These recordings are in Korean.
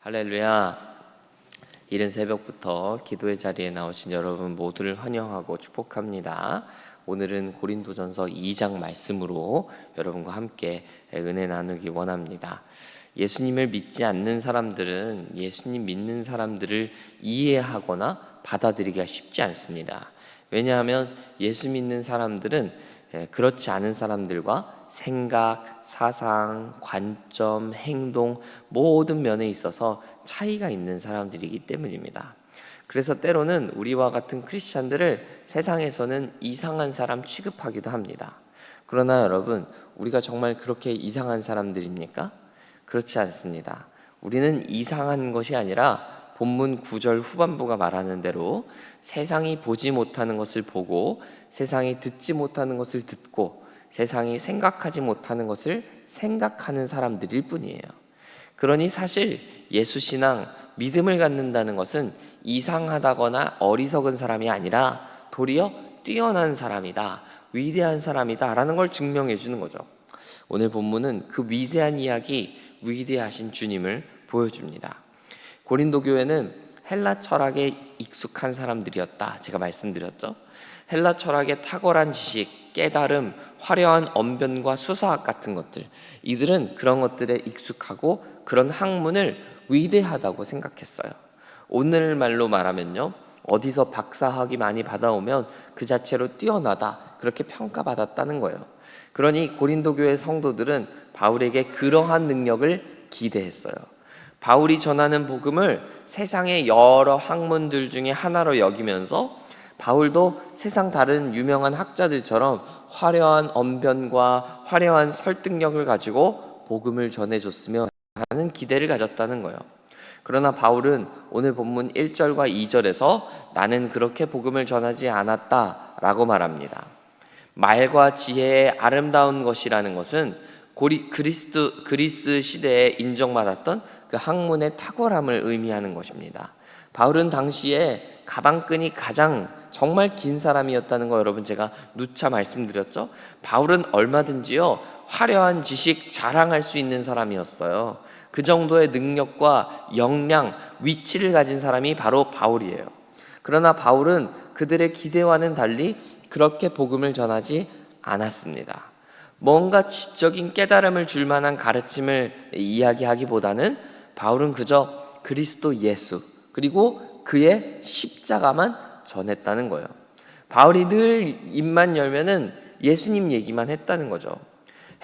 할렐루야. 이른 새벽부터 기도의 자리에 나오신 여러분 모두를 환영하고 축복합니다. 오늘은 고린도전서 2장 말씀으로 여러분과 함께 은혜 나누기 원합니다. 예수님을 믿지 않는 사람들은 예수님 믿는 사람들을 이해하거나 받아들이기가 쉽지 않습니다. 왜냐하면 예수 믿는 사람들은 그렇지 않은 사람들과 생각, 사상, 관점, 행동 모든 면에 있어서 차이가 있는 사람들이기 때문입니다. 그래서 때로는 우리와 같은 크리스찬들을 세상에서는 이상한 사람 취급하기도 합니다. 그러나 여러분, 우리가 정말 그렇게 이상한 사람들입니까? 그렇지 않습니다. 우리는 이상한 것이 아니라 본문 9절 후반부가 말하는 대로 세상이 보지 못하는 것을 보고 세상이 듣지 못하는 것을 듣고 세상이 생각하지 못하는 것을 생각하는 사람들일 뿐이에요. 그러니 사실 예수신앙, 믿음을 갖는다는 것은 이상하다거나 어리석은 사람이 아니라 도리어 뛰어난 사람이다, 위대한 사람이다 라는 걸 증명해 주는 거죠. 오늘 본문은 그 위대한 이야기, 위대하신 주님을 보여줍니다. 고린도 교회는 헬라 철학에 익숙한 사람들이었다, 제가 말씀드렸죠. 헬라 철학의 탁월한 지식, 깨달음, 화려한 언변과 수사학 같은 것들, 이들은 그런 것들에 익숙하고 그런 학문을 위대하다고 생각했어요. 오늘 말로 말하면요, 어디서 박사학위 많이 받아오면 그 자체로 뛰어나다, 그렇게 평가받았다는 거예요. 그러니 고린도 교회 성도들은 바울에게 그러한 능력을 기대했어요. 바울이 전하는 복음을 세상의 여러 학문들 중에 하나로 여기면서 바울도 세상 다른 유명한 학자들처럼 화려한 언변과 화려한 설득력을 가지고 복음을 전해줬으면 하는 기대를 가졌다는 거예요. 그러나 바울은 오늘 본문 1절과 2절에서 나는 그렇게 복음을 전하지 않았다라고 말합니다. 말과 지혜의 아름다운 것이라는 것은 그리스 시대에 인정받았던 그 학문의 탁월함을 의미하는 것입니다. 바울은 당시에 가방끈이 가장 정말 긴 사람이었다는 거 여러분 제가 누차 말씀드렸죠. 바울은 얼마든지요 화려한 지식 자랑할 수 있는 사람이었어요. 그 정도의 능력과 역량, 위치를 가진 사람이 바로 바울이에요. 그러나 바울은 그들의 기대와는 달리 그렇게 복음을 전하지 않았습니다. 뭔가 지적인 깨달음을 줄 만한 가르침을 이야기하기보다는 바울은 그저 그리스도 예수 그리고 그의 십자가만 전했다는 거예요. 바울이 늘 입만 열면은 예수님 얘기만 했다는 거죠.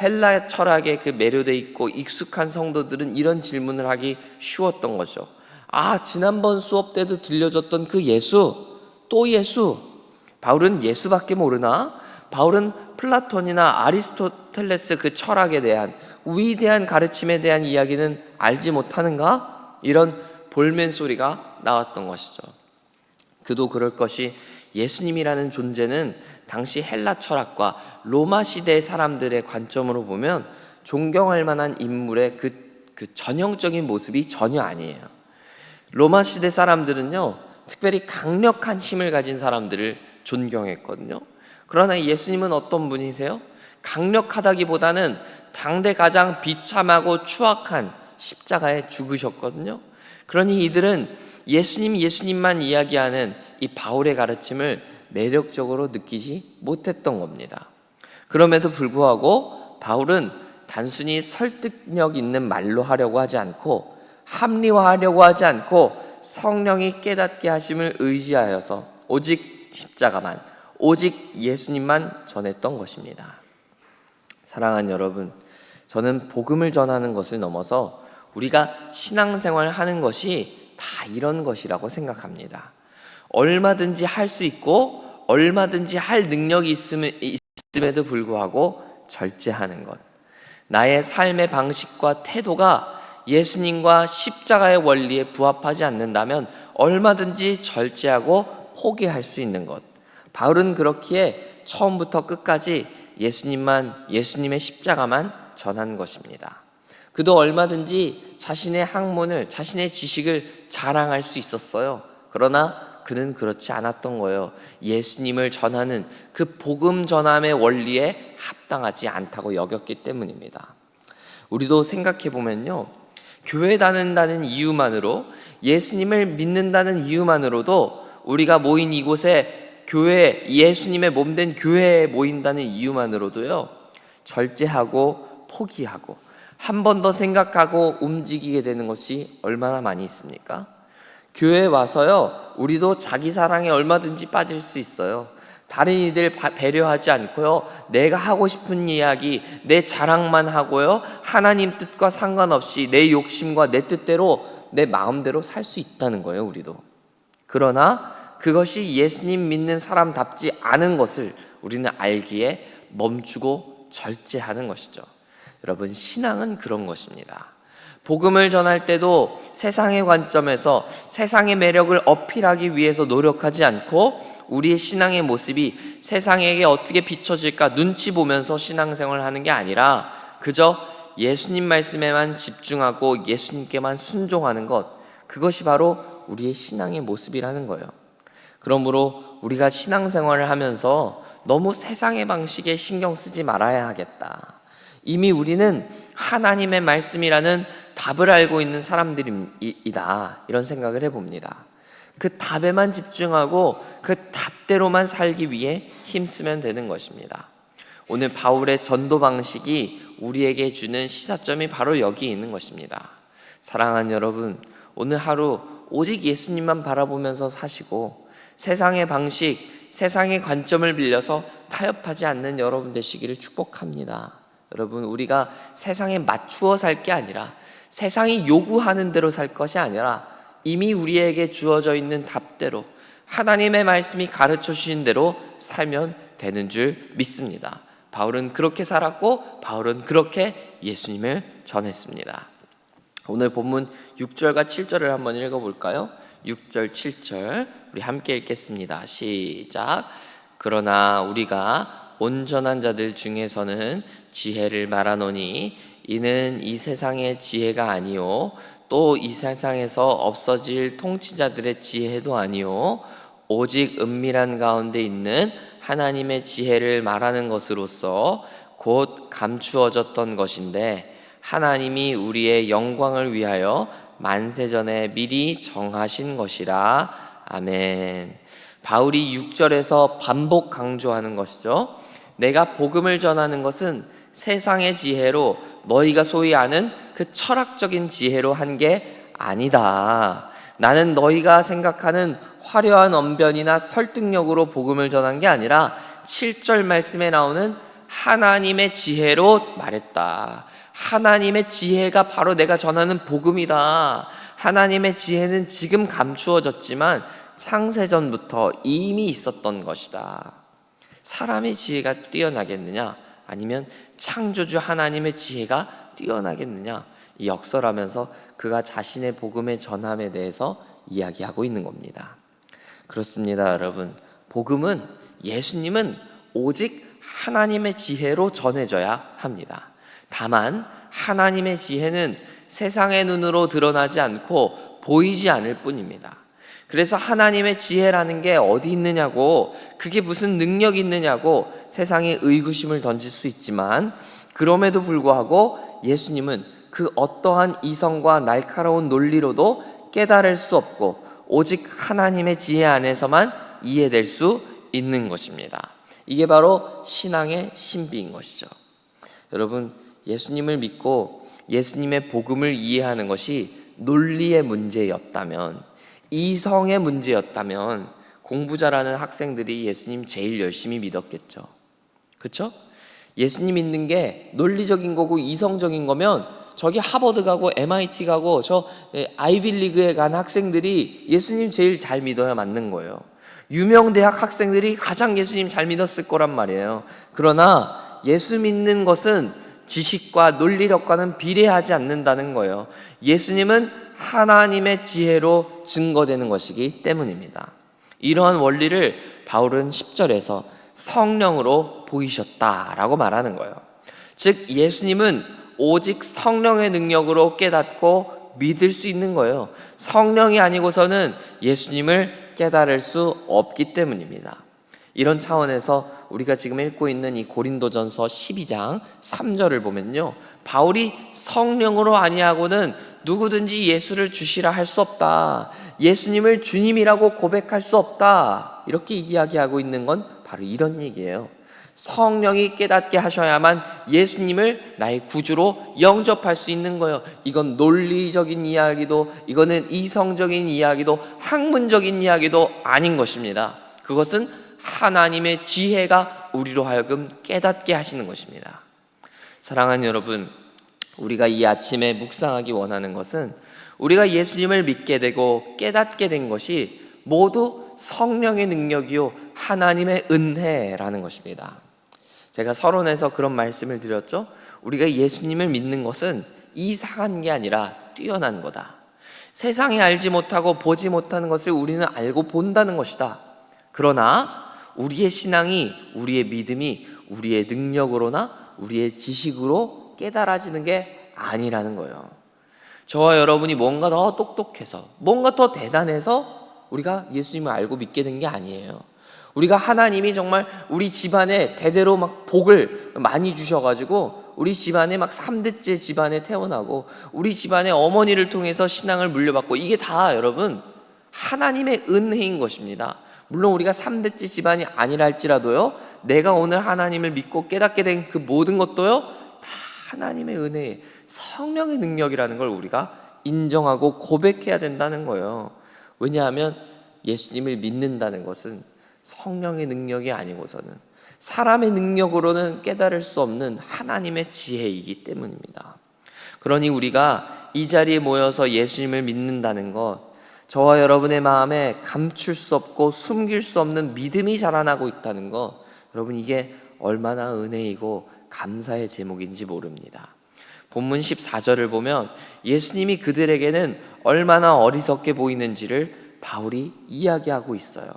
헬라 철학에 그 매료돼 있고 익숙한 성도들은 이런 질문을 하기 쉬웠던 거죠. 지난번 수업 때도 들려줬던 그 예수, 또 예수. 바울은 예수밖에 모르나? 바울은 플라톤이나 아리스토텔레스 그 철학에 대한 위대한 가르침에 대한 이야기는 알지 못하는가? 이런 볼멘 소리가 나왔던 것이죠. 그도 그럴 것이 예수님이라는 존재는 당시 헬라 철학과 로마 시대 사람들의 관점으로 보면 존경할 만한 인물의 그 전형적인 모습이 전혀 아니에요. 로마 시대 사람들은요, 특별히 강력한 힘을 가진 사람들을 존경했거든요. 그러나 예수님은 어떤 분이세요? 강력하다기보다는 당대 가장 비참하고 추악한 십자가에 죽으셨거든요. 그러니 이들은 예수님만 이야기하는 이 바울의 가르침을 매력적으로 느끼지 못했던 겁니다. 그럼에도 불구하고 바울은 단순히 설득력 있는 말로 하려고 하지 않고 합리화하려고 하지 않고 성령이 깨닫게 하심을 의지하여서 오직 십자가만, 오직 예수님만 전했던 것입니다. 사랑하는 여러분, 저는 복음을 전하는 것을 넘어서 우리가 신앙생활 하는 것이 다 이런 것이라고 생각합니다. 얼마든지 할 수 있고 얼마든지 할 능력이 있음에도 불구하고 절제하는 것. 나의 삶의 방식과 태도가 예수님과 십자가의 원리에 부합하지 않는다면 얼마든지 절제하고 포기할 수 있는 것. 바울은 그렇기에 처음부터 끝까지 예수님의 십자가만 전한 것입니다. 그도 얼마든지 자신의 학문을, 자신의 지식을 자랑할 수 있었어요. 그러나 그는 그렇지 않았던 거예요. 예수님을 전하는 그 복음 전함의 원리에 합당하지 않다고 여겼기 때문입니다. 우리도 생각해 보면요, 교회 다닌다는 이유만으로, 예수님을 믿는다는 이유만으로도 우리가 모인 이곳에 교회, 예수님의 몸된 교회에 모인다는 이유만으로도요, 절제하고 포기하고 한 번 더 생각하고 움직이게 되는 것이 얼마나 많이 있습니까? 교회에 와서요, 우리도 자기 사랑에 얼마든지 빠질 수 있어요. 다른 이들 배려하지 않고요, 내가 하고 싶은 이야기, 내 자랑만 하고요, 하나님 뜻과 상관없이 내 욕심과 내 뜻대로, 내 마음대로 살 수 있다는 거예요, 우리도. 그러나 그것이 예수님 믿는 사람답지 않은 것을 우리는 알기에 멈추고 절제하는 것이죠. 여러분, 신앙은 그런 것입니다. 복음을 전할 때도 세상의 관점에서 세상의 매력을 어필하기 위해서 노력하지 않고, 우리의 신앙의 모습이 세상에게 어떻게 비춰질까 눈치 보면서 신앙생활을 하는 게 아니라 그저 예수님 말씀에만 집중하고 예수님께만 순종하는 것, 그것이 바로 우리의 신앙의 모습이라는 거예요. 그러므로 우리가 신앙생활을 하면서 너무 세상의 방식에 신경 쓰지 말아야 하겠다. 이미 우리는 하나님의 말씀이라는 답을 알고 있는 사람들이다, 이런 생각을 해봅니다. 그 답에만 집중하고 그 답대로만 살기 위해 힘쓰면 되는 것입니다. 오늘 바울의 전도 방식이 우리에게 주는 시사점이 바로 여기 있는 것입니다. 사랑하는 여러분, 오늘 하루 오직 예수님만 바라보면서 사시고 세상의 방식, 세상의 관점을 빌려서 타협하지 않는 여러분 되시기를 축복합니다. 여러분, 우리가 세상에 맞추어 살 게 아니라, 세상이 요구하는 대로 살 것이 아니라 이미 우리에게 주어져 있는 답대로 하나님의 말씀이 가르쳐 주신 대로 살면 되는 줄 믿습니다. 바울은 그렇게 살았고, 바울은 그렇게 예수님을 전했습니다. 오늘 본문 6절과 7절을 한번 읽어볼까요? 6절, 7절 우리 함께 읽겠습니다. 시작. 그러나 우리가 온전한 자들 중에서는 지혜를 말하노니 이는 이 세상의 지혜가 아니요 또 이 세상에서 없어질 통치자들의 지혜도 아니요 오직 은밀한 가운데 있는 하나님의 지혜를 말하는 것으로서 곧 감추어졌던 것인데 하나님이 우리의 영광을 위하여 만세전에 미리 정하신 것이라. 아멘. 바울이 6절에서 반복 강조하는 것이죠. 내가 복음을 전하는 것은 세상의 지혜로, 너희가 소위 아는 그 철학적인 지혜로 한 게 아니다. 나는 너희가 생각하는 화려한 언변이나 설득력으로 복음을 전한 게 아니라 7절 말씀에 나오는 하나님의 지혜로 말했다. 하나님의 지혜가 바로 내가 전하는 복음이다. 하나님의 지혜는 지금 감추어졌지만 창세전부터 이미 있었던 것이다. 사람의 지혜가 뛰어나겠느냐? 아니면 창조주 하나님의 지혜가 뛰어나겠느냐? 이 역설하면서 그가 자신의 복음의 전함에 대해서 이야기하고 있는 겁니다. 그렇습니다, 여러분. 복음은, 예수님은 오직 하나님의 지혜로 전해져야 합니다. 다만 하나님의 지혜는 세상의 눈으로 드러나지 않고 보이지 않을 뿐입니다. 그래서 하나님의 지혜라는 게 어디 있느냐고, 그게 무슨 능력이 있느냐고 세상에 의구심을 던질 수 있지만, 그럼에도 불구하고 예수님은 그 어떠한 이성과 날카로운 논리로도 깨달을 수 없고 오직 하나님의 지혜 안에서만 이해될 수 있는 것입니다. 이게 바로 신앙의 신비인 것이죠. 여러분, 예수님을 믿고 예수님의 복음을 이해하는 것이 논리의 문제였다면, 이성의 문제였다면 공부 잘하는 학생들이 예수님 제일 열심히 믿었겠죠. 그렇죠? 예수님 믿는 게 논리적인 거고 이성적인 거면 저기 하버드 가고 MIT 가고 저 아이비리그에 간 학생들이 예수님 제일 잘 믿어야 맞는 거예요. 유명 대학 학생들이 가장 예수님 잘 믿었을 거란 말이에요. 그러나 예수 믿는 것은 지식과 논리력과는 비례하지 않는다는 거예요. 예수님은 하나님의 지혜로 증거되는 것이기 때문입니다. 이러한 원리를 바울은 10절에서 성령으로 보이셨다라고 말하는 거예요. 즉 예수님은 오직 성령의 능력으로 깨닫고 믿을 수 있는 거예요. 성령이 아니고서는 예수님을 깨달을 수 없기 때문입니다. 이런 차원에서 우리가 지금 읽고 있는 이 고린도전서 12장 3절을 보면요, 바울이 성령으로 아니하고는 누구든지 예수를 주시라 할 수 없다. 예수님을 주님이라고 고백할 수 없다. 이렇게 이야기하고 있는 건 바로 이런 얘기예요. 성령이 깨닫게 하셔야만 예수님을 나의 구주로 영접할 수 있는 거예요. 이건 논리적인 이야기도, 이거는 이성적인 이야기도, 학문적인 이야기도 아닌 것입니다. 그것은 하나님의 지혜가 우리로 하여금 깨닫게 하시는 것입니다. 사랑하는 여러분, 우리가 이 아침에 묵상하기 원하는 것은 우리가 예수님을 믿게 되고 깨닫게 된 것이 모두 성령의 능력이요 하나님의 은혜라는 것입니다. 제가 서론에서 그런 말씀을 드렸죠. 우리가 예수님을 믿는 것은 이상한 게 아니라 뛰어난 거다. 세상이 알지 못하고 보지 못하는 것을 우리는 알고 본다는 것이다. 그러나 우리의 신앙이, 우리의 믿음이 우리의 능력으로나 우리의 지식으로 깨달아지는 게 아니라는 거예요. 저와 여러분이 뭔가 더 똑똑해서, 뭔가 더 대단해서 우리가 예수님을 알고 믿게 된 게 아니에요. 우리가 하나님이 정말 우리 집안에 대대로 막 복을 많이 주셔가지고 우리 집안에 막 3대째 집안에 태어나고 우리 집안의 어머니를 통해서 신앙을 물려받고, 이게 다 여러분 하나님의 은혜인 것입니다. 물론 우리가 3대째 집안이 아니라 할지라도요, 내가 오늘 하나님을 믿고 깨닫게 된 그 모든 것도요 다 하나님의 은혜, 성령의 능력이라는 걸 우리가 인정하고 고백해야 된다는 거예요. 왜냐하면 예수님을 믿는다는 것은 성령의 능력이 아니고서는, 사람의 능력으로는 깨달을 수 없는 하나님의 지혜이기 때문입니다. 그러니 우리가 이 자리에 모여서 예수님을 믿는다는 것, 저와 여러분의 마음에 감출 수 없고 숨길 수 없는 믿음이 자라나고 있다는 것, 여러분 이게 얼마나 은혜이고 감사의 제목인지 모릅니다. 본문 14절을 보면 예수님이 그들에게는 얼마나 어리석게 보이는지를 바울이 이야기하고 있어요.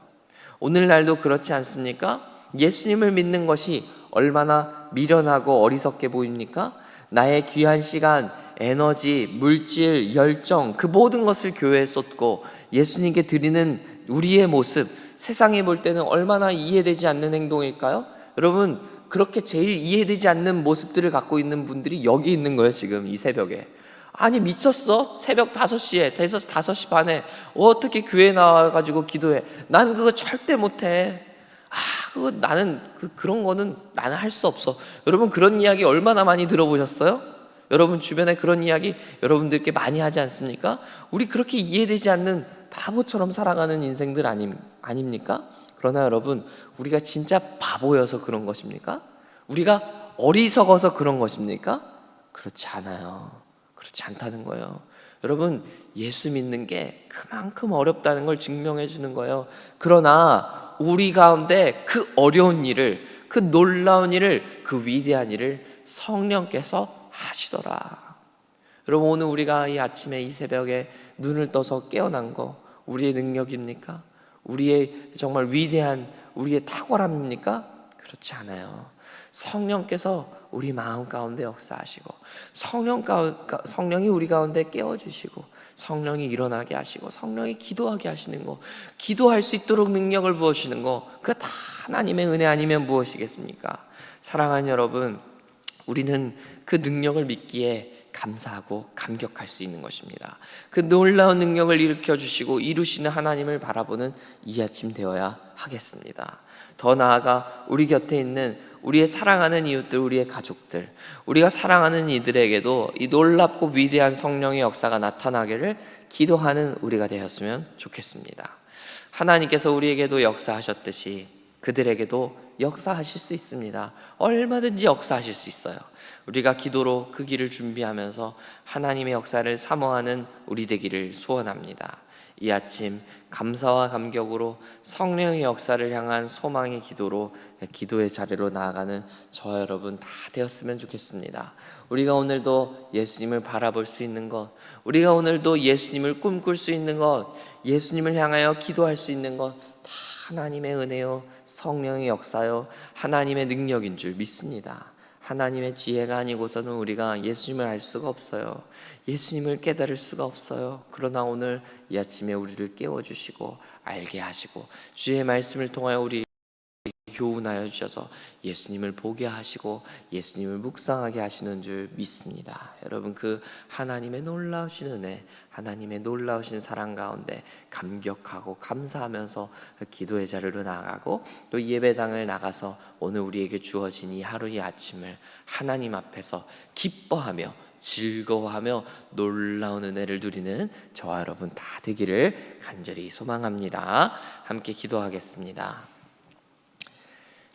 오늘날도 그렇지 않습니까? 예수님을 믿는 것이 얼마나 미련하고 어리석게 보입니까? 나의 귀한 시간, 에너지, 물질, 열정, 그 모든 것을 교회에 쏟고 예수님께 드리는 우리의 모습, 세상에 볼 때는 얼마나 이해되지 않는 행동일까요? 여러분, 그렇게 제일 이해되지 않는 모습들을 갖고 있는 분들이 여기 있는 거예요. 지금 이 새벽에. 아니 미쳤어? 새벽 5시에 5시 반에 어떻게 교회 나와가지고 기도해? 난 그거 절대 못해. 그거 나는 그런 거는 나는 할 수 없어. 여러분 그런 이야기 얼마나 많이 들어보셨어요? 여러분 주변에 그런 이야기 여러분들께 많이 하지 않습니까? 우리 그렇게 이해되지 않는 바보처럼 살아가는 인생들 아닙니까? 그러나 여러분, 우리가 진짜 바보여서 그런 것입니까? 우리가 어리석어서 그런 것입니까? 그렇지 않아요. 그렇지 않다는 거예요. 여러분, 예수 믿는 게 그만큼 어렵다는 걸 증명해 주는 거예요. 그러나 우리 가운데 그 어려운 일을, 그 놀라운 일을, 그 위대한 일을 성령께서 하시더라. 여러분, 오늘 우리가 이 아침에 이 새벽에 눈을 떠서 깨어난 거 우리의 능력입니까? 우리의 정말 위대한 우리의 탁월함입니까? 그렇지 않아요. 성령께서 우리 마음 가운데 역사하시고 성령이 우리 가운데 깨워주시고 성령이 일어나게 하시고 성령이 기도하게 하시는 거, 기도할 수 있도록 능력을 부어주시는 거, 그거 다 하나님의 은혜 아니면 무엇이겠습니까? 사랑하는 여러분, 우리는 그 능력을 믿기에 감사하고 감격할 수 있는 것입니다. 그 놀라운 능력을 일으켜 주시고 이루시는 하나님을 바라보는 이 아침 되어야 하겠습니다. 더 나아가 우리 곁에 있는 우리의 사랑하는 이웃들, 우리의 가족들, 우리가 사랑하는 이들에게도 이 놀랍고 위대한 성령의 역사가 나타나기를 기도하는 우리가 되었으면 좋겠습니다. 하나님께서 우리에게도 역사하셨듯이 그들에게도 역사하실 수 있습니다. 얼마든지 역사하실 수 있어요. 우리가 기도로 그 길을 준비하면서 하나님의 역사를 사모하는 우리 되기를 소원합니다. 이 아침 감사와 감격으로 성령의 역사를 향한 소망의 기도로 기도의 자리로 나아가는 저와 여러분 다 되었으면 좋겠습니다. 우리가 오늘도 예수님을 바라볼 수 있는 것, 우리가 오늘도 예수님을 꿈꿀 수 있는 것, 예수님을 향하여 기도할 수 있는 것, 다 하나님의 은혜요, 성령의 역사요, 하나님의 능력인 줄 믿습니다. 하나님의 지혜가 아니고서는 우리가 예수님을 알 수가 없어요. 예수님을 깨달을 수가 없어요. 그러나 오늘 이 아침에 우리를 깨워주시고 알게 하시고 주의 말씀을 통하여 우리 교훈하여 주셔서 예수님을 보게 하시고 예수님을 묵상하게 하시는 줄 믿습니다. 여러분, 그 하나님의 놀라우신 은혜, 하나님의 놀라우신 사랑 가운데 감격하고 감사하면서 그 기도의 자리로 나가고 또 예배당을 나가서 오늘 우리에게 주어진 이 하루의 아침을 하나님 앞에서 기뻐하며 즐거워하며 놀라운 은혜를 누리는 저와 여러분 다 되기를 간절히 소망합니다. 함께 기도하겠습니다.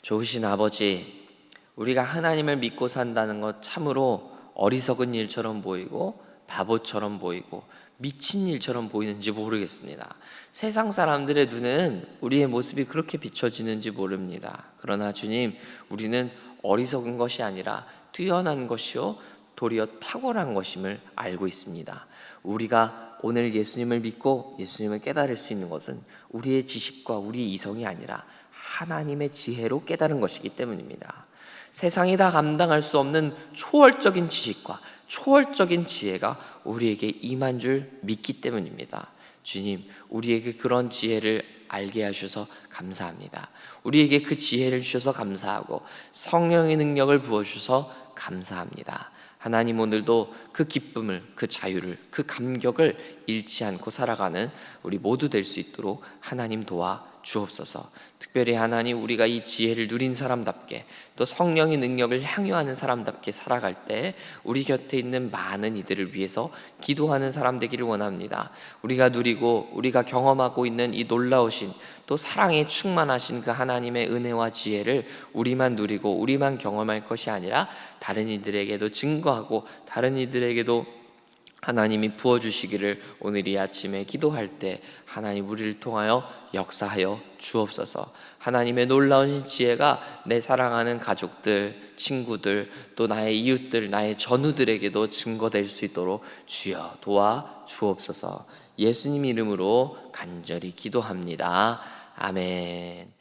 좋으신 아버지, 우리가 하나님을 믿고 산다는 것 참으로 어리석은 일처럼 보이고 바보처럼 보이고 미친 일처럼 보이는지 모르겠습니다. 세상 사람들의 눈은 우리의 모습이 그렇게 비춰지는지 모릅니다. 그러나 주님, 우리는 어리석은 것이 아니라 뛰어난 것이요 도리어 탁월한 것임을 알고 있습니다. 우리가 오늘 예수님을 믿고 예수님을 깨달을 수 있는 것은 우리의 지식과 우리 이성이 아니라 하나님의 지혜로 깨달은 것이기 때문입니다. 세상이 다 감당할 수 없는 초월적인 지식과 초월적인 지혜가 우리에게 임한 줄 믿기 때문입니다. 주님, 우리에게 그런 지혜를 알게 하셔서 감사합니다. 우리에게 그 지혜를 주셔서 감사하고 성령의 능력을 부어주셔서 감사합니다. 하나님, 오늘도 그 기쁨을, 그 자유를, 그 감격을 잃지 않고 살아가는 우리 모두 될 수 있도록 하나님 도와 주옵소서. 특별히 하나님, 우리가 이 지혜를 누린 사람답게 또 성령의 능력을 향유하는 사람답게 살아갈 때 우리 곁에 있는 많은 이들을 위해서 기도하는 사람 되기를 원합니다. 우리가 누리고 우리가 경험하고 있는 이 놀라우신 또 사랑에 충만하신 그 하나님의 은혜와 지혜를 우리만 누리고 우리만 경험할 것이 아니라 다른 이들에게도 증거하고 다른 이들에게도 하나님이 부어주시기를 오늘 이 아침에 기도할 때 하나님 우리를 통하여 역사하여 주옵소서. 하나님의 놀라운 지혜가 내 사랑하는 가족들, 친구들, 또 나의 이웃들, 나의 전우들에게도 증거될 수 있도록 주여 도와 주옵소서. 예수님 이름으로 간절히 기도합니다. 아멘.